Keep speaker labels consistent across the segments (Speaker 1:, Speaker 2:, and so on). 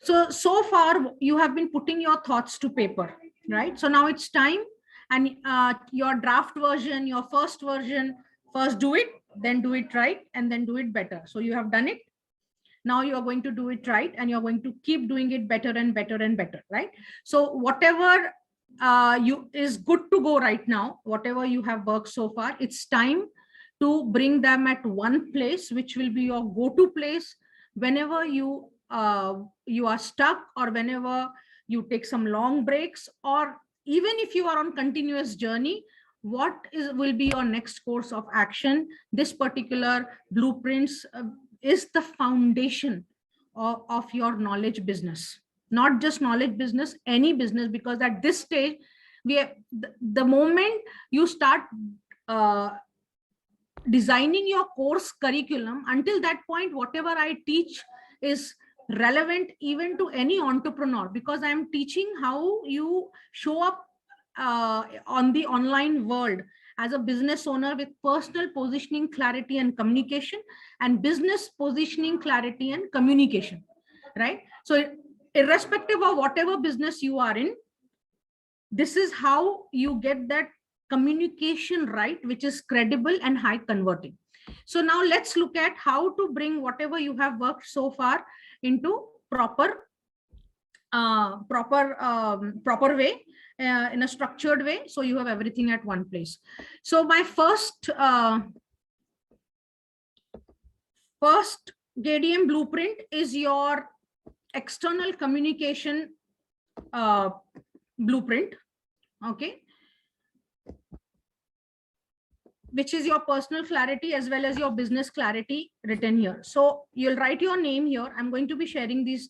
Speaker 1: So far you have been putting your thoughts to paper, right? So now it's time, and your draft version, your first version, first do it, then do it right, and then do it better. So you have done it. Now you are going to do it right, and you're going to keep doing it better and better and better, right? So whatever you is good to go right now, whatever you have worked so far, it's time to bring them at one place, which will be your go-to place whenever you are stuck, or whenever you take some long breaks, or even if you are on continuous journey. What will be your next course of action? This particular blueprints is the foundation of your knowledge business. Not just knowledge business, any business, because at this stage, the moment you start uh, designing your course curriculum, until that point whatever I teach is relevant even to any entrepreneur, because I am teaching how you show up on the online world as a business owner with personal positioning, clarity and communication, and business positioning, clarity and communication, right? So irrespective of whatever business you are in, this is how you get that communication right, which is credible and high converting. So now let's look at how to bring whatever you have worked so far into proper way, in a structured way, so you have everything at one place. So my first JDM blueprint is your external communication blueprint, okay, which is your personal clarity as well as your business clarity written here. So you'll write your name here. I'm going to be sharing these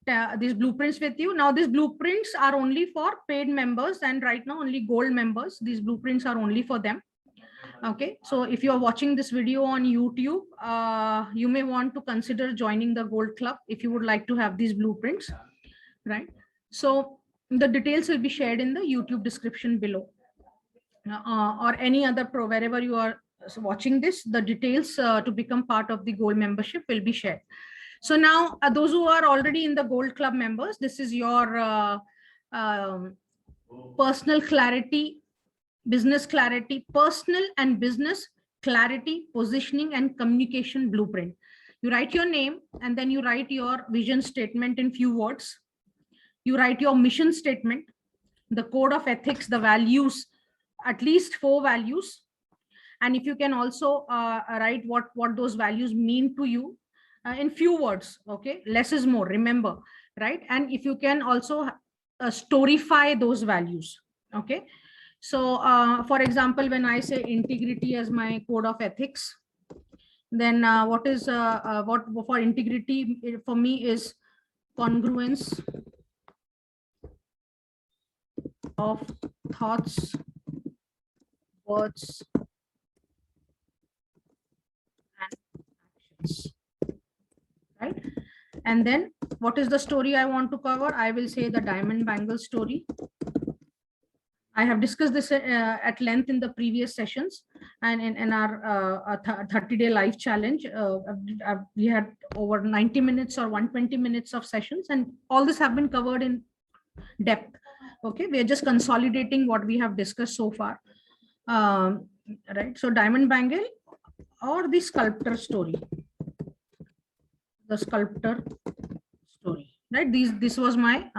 Speaker 1: blueprints with you. Now these blueprints are only for paid members, and right now only gold members. These blueprints are only for them. Okay, so if you are watching this video on YouTube, you may want to consider joining the gold club if you would like to have these blueprints, right? So the details will be shared in the YouTube description below. Or any other wherever you are watching this, the details to become part of the gold membership will be shared. So now those who are already in the gold club members, this is your personal clarity, business clarity, personal and business clarity, positioning and communication blueprint. You write your name, and then you write your vision statement in few words. You write your mission statement, the code of ethics, the values, at least 4 values. And if you can also write what those values mean to you in few words, okay, less is more, remember, right? And if you can also storyfy those values, okay. So for example, when I say integrity as my code of ethics, then what for integrity for me is congruence of thoughts, words and actions, right? And then what is the story I want to cover? I will say the diamond bangle story. I have discussed this at length in the previous sessions, and in our 30-day life challenge. We had over 90 minutes or 120 minutes of sessions, and all this have been covered in depth. Okay, we are just consolidating what we have discussed so far. Right, so diamond bangle or the sculptor story. The sculptor story, right? This was my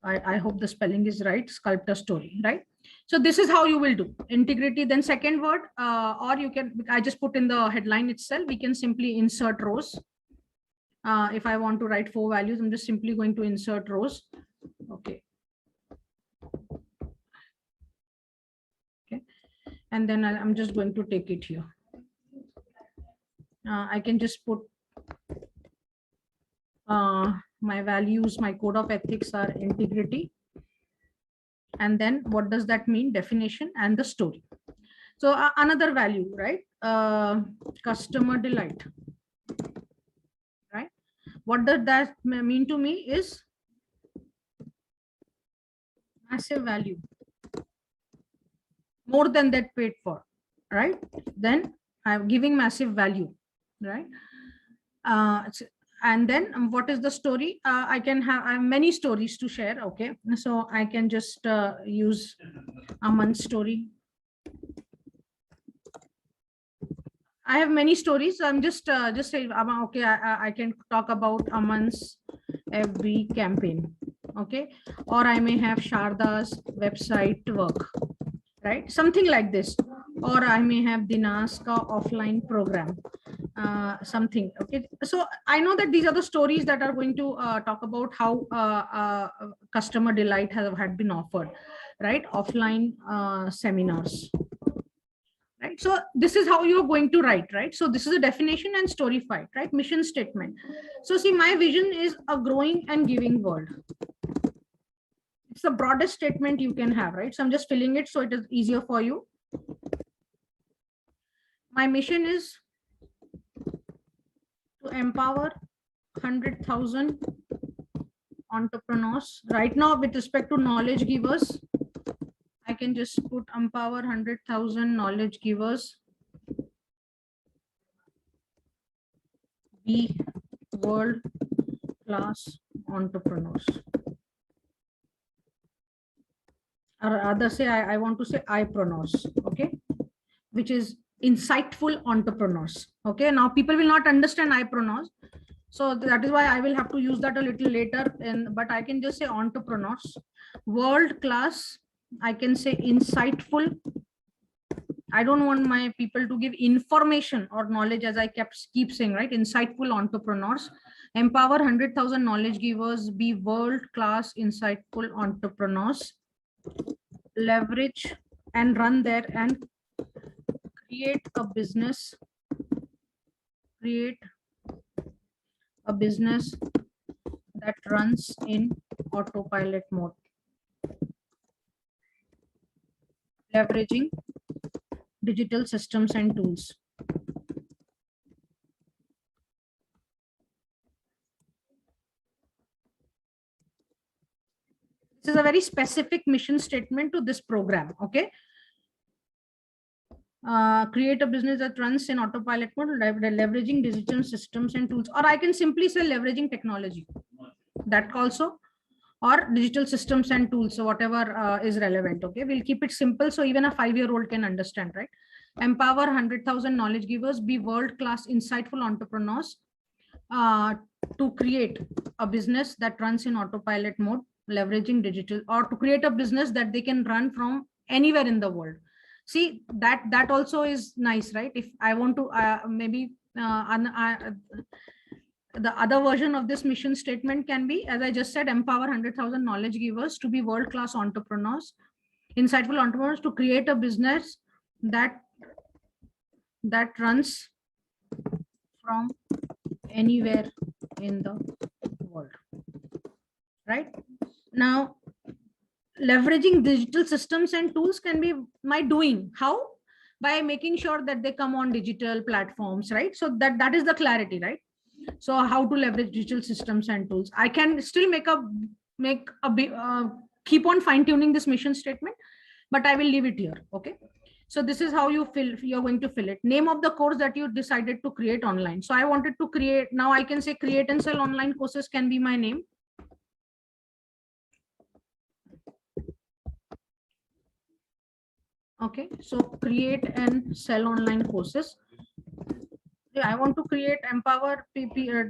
Speaker 1: I hope the spelling is right, sculptor story, right? So this is how you will do integrity. Then second word, or you can, I just put in the headline itself, we can simply insert rows. If I want to write 4 values, I'm just simply going to insert rows. Okay. Okay. And then I'm just going to take it here. I can just put my values, my code of ethics are integrity. And then what does that mean? Definition and the story. So another value, right? Customer delight, right? What does that mean to me is massive value, more than that paid for, right? Then I'm giving massive value, right? And then what is the story? I have many stories to share. Okay, so I can just use Aman's story. I have many stories. So I'm just saying, okay, I can talk about Aman's FB campaign. Okay, or I may have Sharda's website work, right? Something like this. Or I may have Dina's offline program, something. Okay, so I know that these are the stories that are going to talk about how customer delight had been offered, right? Offline seminars. Right, so this is how you're going to write, right? So this is a definition and story fight, right? Mission statement. So see, my vision is a growing and giving world. It's the broadest statement you can have, right? So I'm just filling it so it is easier for you. My mission is to empower 100,000 entrepreneurs. Right now, with respect to knowledge givers, I can just put empower 100,000 knowledge givers, be world class entrepreneurs. Or other say, I want to say I-preneurs, okay, which is insightful entrepreneurs. Okay, now people will not understand I-preneurs, so that is why I will have to use that a little later. But I can just say entrepreneurs, world class. I can say insightful. I don't want my people to give information or knowledge, as I keep saying, right? Insightful entrepreneurs, empower 100,000 knowledge givers, be world class insightful entrepreneurs, leverage and run there and create a business that runs in autopilot mode, leveraging digital systems and tools. This is a very specific mission statement to this program. Okay, create a business that runs in autopilot mode, leveraging digital systems and tools, or I can simply say leveraging technology, that also, or digital systems and tools. So whatever is relevant. Okay, we'll keep it simple so even a 5-year-old can understand, right? Empower 100,000 knowledge givers, be world-class insightful entrepreneurs, to create a business that runs in autopilot mode, leveraging digital, or to create a business that they can run from anywhere in the world. See, that also is nice, right? If I want to maybe the other version of this mission statement can be, as I just said, empower 100,000 knowledge givers to be world-class entrepreneurs, insightful entrepreneurs, to create a business that runs from anywhere in the world. Right now, leveraging digital systems and tools can be my doing. How? By making sure that they come on digital platforms, right? So that is the clarity, right? So how to leverage digital systems and tools. I can still keep on fine-tuning this mission statement, but I will leave it here. Okay, so this is how you're going to fill it. Name of the course that you decided to create online. So I wanted to create, now I can say create and sell online courses can be my name. Okay, so create and sell online courses. I want to create, empower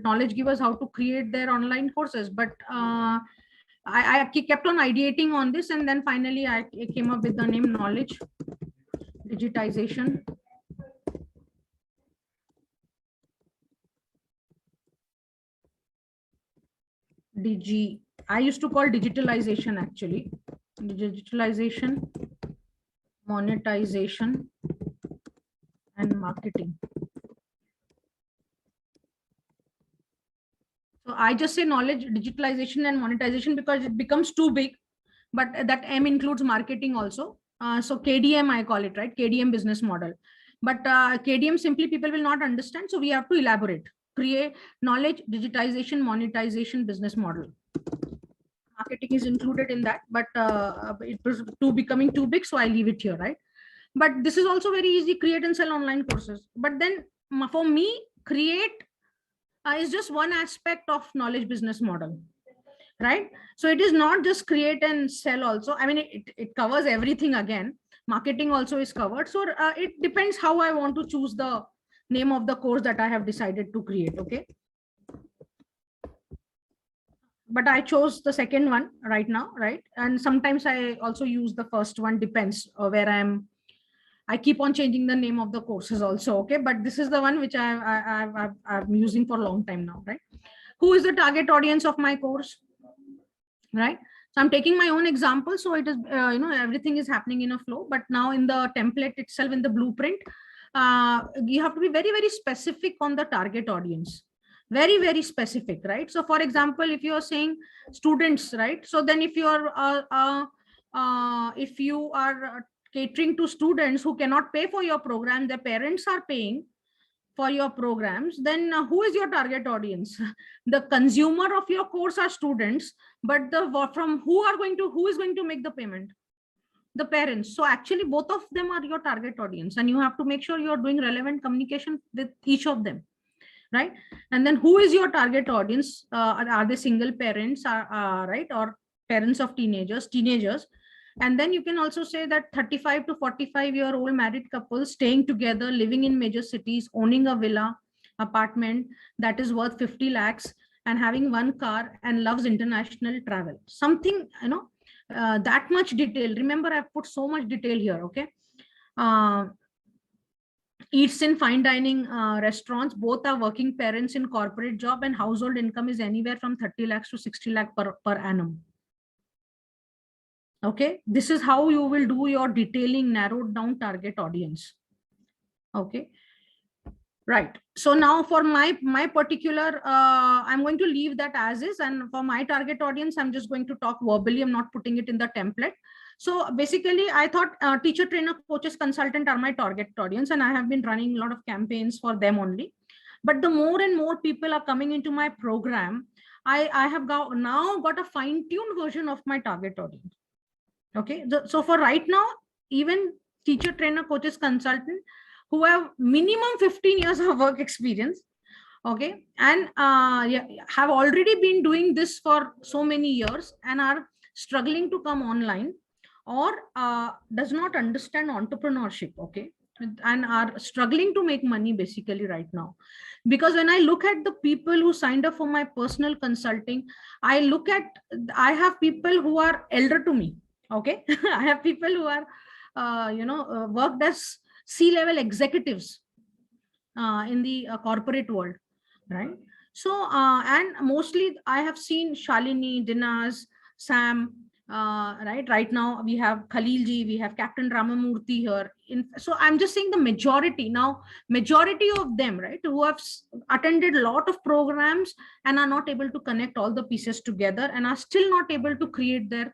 Speaker 1: knowledge givers how to create their online courses, but I kept on ideating on this, and then finally I came up with the name knowledge digitization. I used to call digitalization, actually. Digitalization, monetization, and marketing. So I just say knowledge, digitalization, and monetization because it becomes too big, but that M includes marketing also. So KDM, I call it, right? KDM business model. But KDM simply people will not understand. So we have to elaborate, create knowledge, digitization, monetization, business model. Marketing is included in that, but it was becoming too big. So I leave it here, right? But this is also very easy, create and sell online courses. But then for me, create is just one aspect of knowledge business model, right? So it is not just create and sell also. I mean, it covers everything again. Marketing also is covered. So it depends how I want to choose the name of the course that I have decided to create. Okay. But I chose the second one right now, right? And sometimes I also use the first one, depends where I keep on changing the name of the courses also. Okay. But this is the one which I'm using for a long time now, right? Who is the target audience of my course? Right. So I'm taking my own example. So it is, everything is happening in a flow, but now in the template itself, in the blueprint, you have to be very, very specific on the target audience. Very, very specific, right? So for example, if you're saying students, right? So then if you are catering to students who cannot pay for your program, their parents are paying for your programs, then who is your target audience? The consumer of your course are students, but who is going to make the payment? The parents. So actually both of them are your target audience, and you have to make sure you're doing relevant communication with each of them, right? And then who is your target audience? Are they single parents, right, or parents of teenagers? And then you can also say that 35 to 45-year-old married couples staying together, living in major cities, owning a villa apartment that is worth 50 lakhs, and having one car, and loves international travel. Something, that much detail. Remember, I've put so much detail here. Okay. Eats in fine dining restaurants, both are working parents in corporate job, and household income is anywhere from 30 lakhs to 60 lakh per annum. Okay, this is how you will do your detailing, narrowed down target audience. Okay, right. So now for my particular, I'm going to leave that as is, and for my target audience, I'm just going to talk verbally. I'm not putting it in the template. So basically, I thought teacher, trainer, coaches, consultant are my target audience, and I have been running a lot of campaigns for them only. But the more and more people are coming into my program, I have now got a fine-tuned version of my target audience. Okay, so for right now, even teacher, trainer, coaches, consultant who have minimum 15 years of work experience, okay, and have already been doing this for so many years and are struggling to come online, or does not understand entrepreneurship, okay, and are struggling to make money basically right now. Because when I look at the people who signed up for my personal consulting, I have people who are elder to me. Okay. I have people who are worked as C-level executives in the corporate world, right? So and mostly I have seen Shalini, Dinaz, Sam, right now we have Khalilji, we have Captain Ramamurthy here. So I'm just saying the majority of them, right, who have attended a lot of programs and are not able to connect all the pieces together and are still not able to create their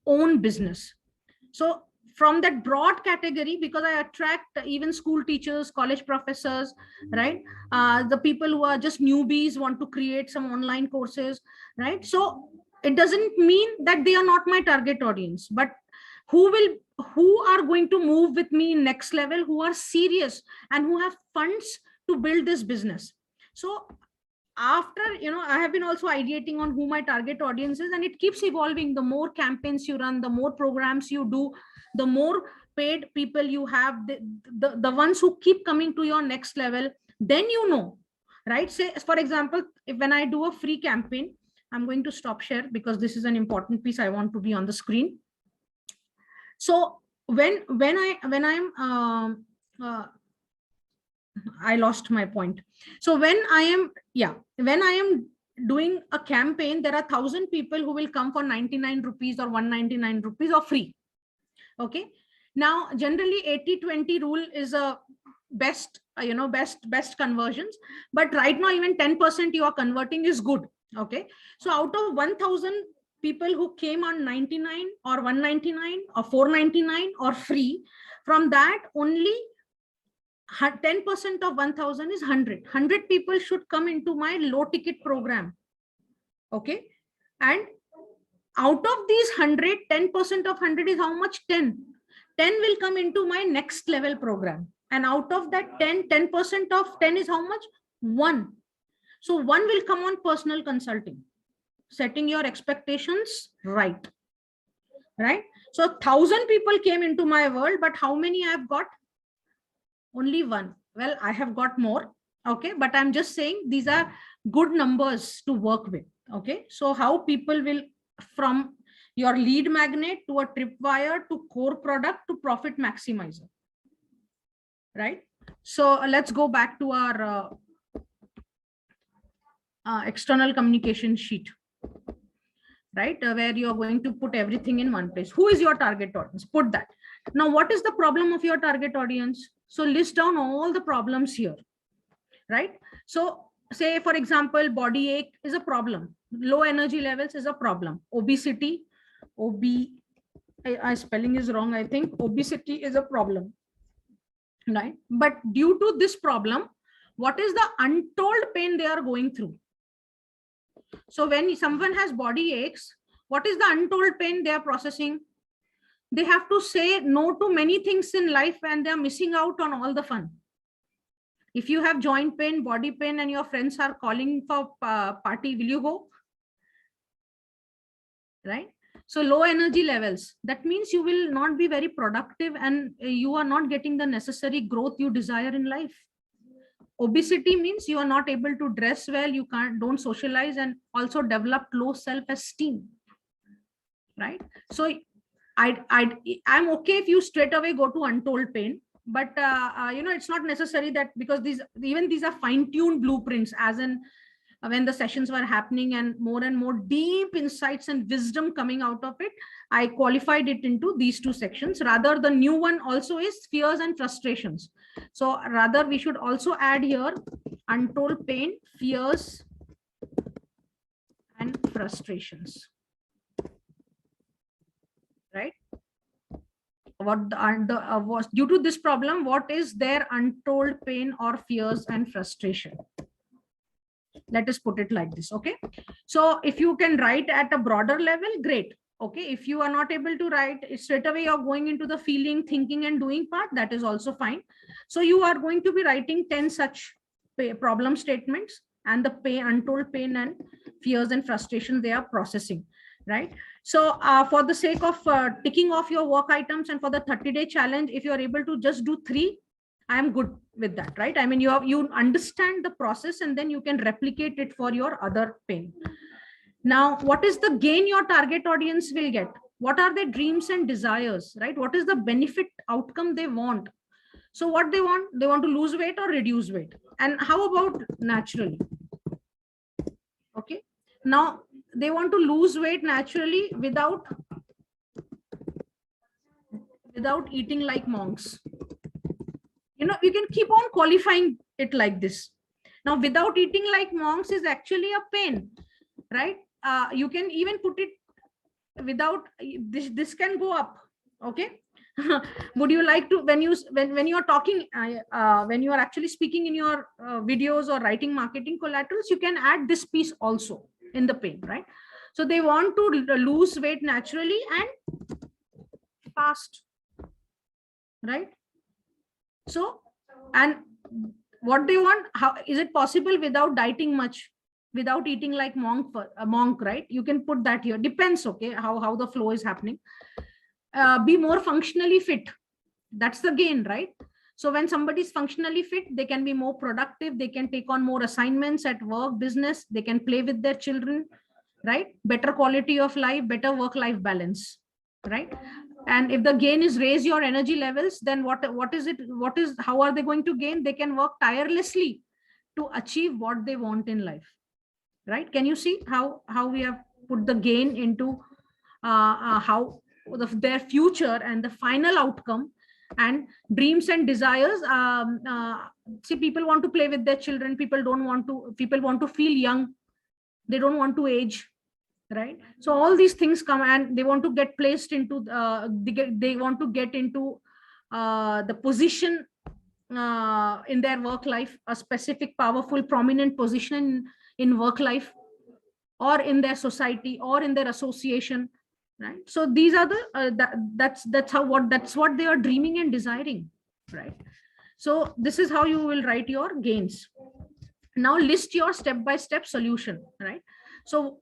Speaker 1: own business. So from that broad category, because I attract even school teachers, college professors, right, the people who are just newbies, want to create some online courses, right? So it doesn't mean that they are not my target audience, but who are going to move with me next level, who are serious and who have funds to build this business. So after, I have been also ideating on who my target audience is, and it keeps evolving. The more campaigns you run, the more programs you do, the more paid people you have, the ones who keep coming to your next level, then right? Say, for example, when I do a free campaign, I'm going to stop share because this is an important piece I want to be on the screen. So when I'm I lost my point. So when I am doing a campaign, there are 1,000 people who will come for 99 rupees or 199 rupees or free. Okay. Now, generally 80-20 rule is a best conversions. But right now, even 10% you are converting is good. Okay. So out of 1,000 people who came on 99 or 199 or 499 or free, from that only 10% of 1,000 is 100 people should come into my low ticket program. Okay. And out of these 100, 10% of 100 is how much? 10 will come into my next level program. And out of that 10% of 10 is how much? 1. So one will come on personal consulting, setting your expectations right. So 1,000 people came into my world, but how many I've got? Only one. Well, I have got more. Okay, but I'm just saying these are good numbers to work with. Okay, so how people will, from your lead magnet to a tripwire to core product to profit maximizer, right? So let's go back to our external communication sheet, right? Where you're going to put everything in one place. Who is your target audience? Put that. Now, what is the problem of your target audience? So list down all the problems here, right? So say, for example, body ache is a problem. Low energy levels is a problem. Obesity, spelling is wrong, I think. Obesity is a problem, right? But due to this problem, what is the untold pain they are going through? So when someone has body aches, what is the untold pain they are processing? They have to say no to many things in life and they are missing out on all the fun. If you have joint pain, body pain, and your friends are calling for party, will you go? Right? So low energy levels, that means you will not be very productive and you are not getting the necessary growth you desire in life. Obesity means you are not able to dress well, you don't socialize, and also develop low self-esteem, right? So I'm okay if you straight away go to untold pain, but it's not necessary that, because these are fine-tuned blueprints, as in when the sessions were happening and more deep insights and wisdom coming out of it, I qualified it into these two sections. Rather, the new one also is fears and frustrations. So rather, we should also add here untold pain, fears, and frustrations, right? What was due to this problem, what is their untold pain or fears and frustration? Let us put it like this. Okay, so if you can write at a broader level, great. Okay, if you are not able to write straight away, you're going into the feeling, thinking, and doing part, that is also fine. So you are going to be writing 10 such problem statements and the untold pain and fears and frustration they are processing, right? So for the sake of ticking off your work items and for the 30-day challenge, if you are able to just do 3, I am good with that, right? I mean, you understand the process and then you can replicate it for your other pain. Now, what is the gain your target audience will get? What are their dreams and desires, right? What is the benefit outcome they want? So what they want to lose weight or reduce weight. And how about naturally? Okay. Now they want to lose weight naturally without eating like monks. You can keep on qualifying it like this. Now, without eating like monks is actually a pain, right? You can even put it without this can go up. Okay. Would you like to, when you are talking, when you are actually speaking in your videos or writing marketing collaterals, you can add this piece also in the pain, right? So they want to lose weight naturally and fast, right? So, and what do you want? How is it possible without dieting much, without eating like a monk, right? You can put that here. Depends, okay, how the flow is happening. Be more functionally fit. That's the gain, right? So when somebody is functionally fit, they can be more productive. They can take on more assignments at work, business. They can play with their children, right? Better quality of life, better work-life balance, right? And if the gain is raise your energy levels, then how are they going to gain? They can work tirelessly to achieve what they want in life, right? Can you see how we have put the gain into how their future and the final outcome and dreams and desires. See, people want to play with their children. People want to feel young. They don't want to age, right? So all these things come and they want to get placed into they want to get into the position in their work life, a specific powerful prominent position in work life or in their society or in their association, right? So these are the that's what they are dreaming and desiring, right? So this is how you will write your gains. Now list your step-by-step solution, right? So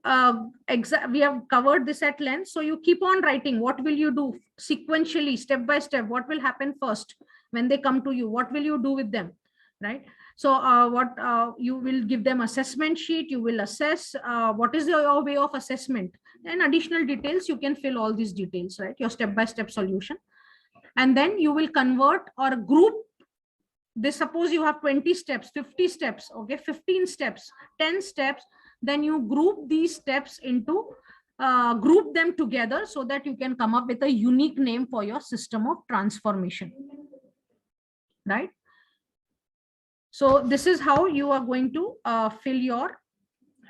Speaker 1: we have covered this at length. So you keep on writing. What will you do sequentially, step by step? What will happen first when they come to you? What will you do with them, right? So what you will give them assessment sheet. You will assess what is your way of assessment, and additional details. You can fill all these details, right? Your step-by-step solution, and then you will convert or group this. Suppose you have 20 steps, 50 steps, okay, 15 steps, 10 steps, then you group these steps into group them together so that you can come up with a unique name for your system of transformation, right? So this is how you are going to fill your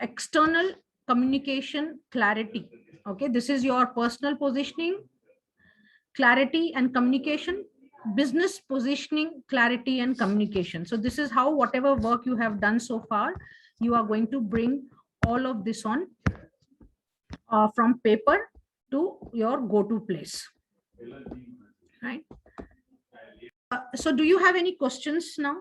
Speaker 1: external communication clarity. Okay, this is your personal positioning, clarity and communication, business positioning, clarity and communication. So this is how, whatever work you have done so far, you are going to bring all of this on from paper to your go-to place, right? So do you have any questions now?